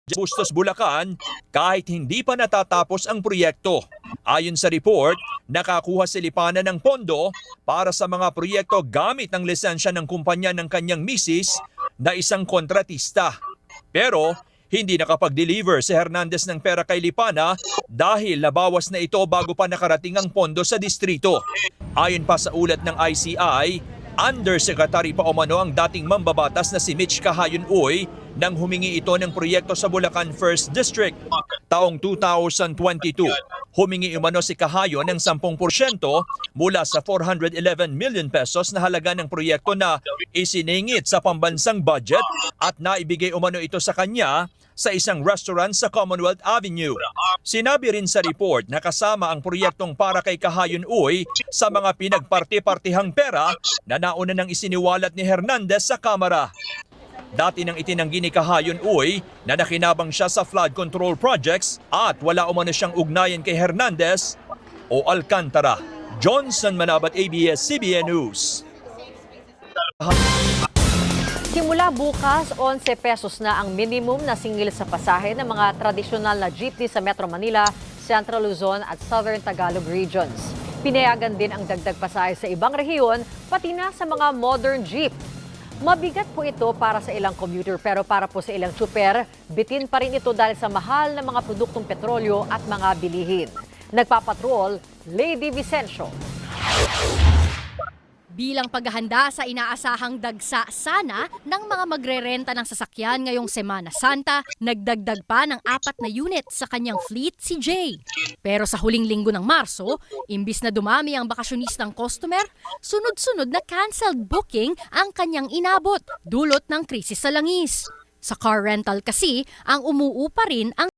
Bustos, Bulacan kahit hindi pa natatapos ang proyekto. Ayon sa report, nakakuha si Lipanan ng pondo para sa mga proyekto gamit ang lisensya ng kumpanya ng kanyang misis na isang kontratista. Pero hindi nakapag-deliver si Hernandez ng pera kay Lipana dahil nabawas na ito bago pa nakarating ang pondo sa distrito. Ayon pa sa ulat ng ICI, Undersecretary pa umano ang dating mambabatas na si Mitch Cahayon Uy nang humingi ito ng proyekto sa Bulacan 1st District. Taong 2022, humingi umano si Cahayon ng 10% mula sa 411 million pesos na halaga ng proyekto na isiningit sa pambansang budget at naibigay umano ito sa kanya sa isang restaurant sa Commonwealth Avenue. Sinabi rin sa report na kasama ang proyektong para kay Cahayon Uy sa mga pinagparti-partihang pera na nauna nang isiniwalat ni Hernandez sa Kamara. Dati nang itinanggi ni Cahayon Uy na nakinabang siya sa flood control projects at wala umano siyang ugnayan kay Hernandez o Alcantara. Johnson Manabat, ABS-CBN News. Simula bukas, 11 pesos na ang minimum na singil sa pasahe ng mga tradisyonal na jeepney sa Metro Manila, Central Luzon at Southern Tagalog regions. Pinayagan din ang dagdag pasahe sa ibang rehiyon, pati na sa mga modern jeep. Mabigat po ito para sa ilang commuter pero para po sa ilang tsuper, bitin pa rin ito dahil sa mahal na mga produktong petrolyo at mga bilihin. Nagpapatrol, Lady Vicencio. Bilang paghahanda sa inaasahang dagsa sana ng mga magrerenta ng sasakyan ngayong Semana Santa, nagdagdag pa ng 4 na unit sa kanyang fleet si Jay. Pero sa huling linggo ng Marso, imbis na dumami ang bakasyonistang customer, sunod-sunod na canceled booking ang kanyang inabot, dulot ng krisis sa langis. Sa car rental kasi, ang umuupa rin ang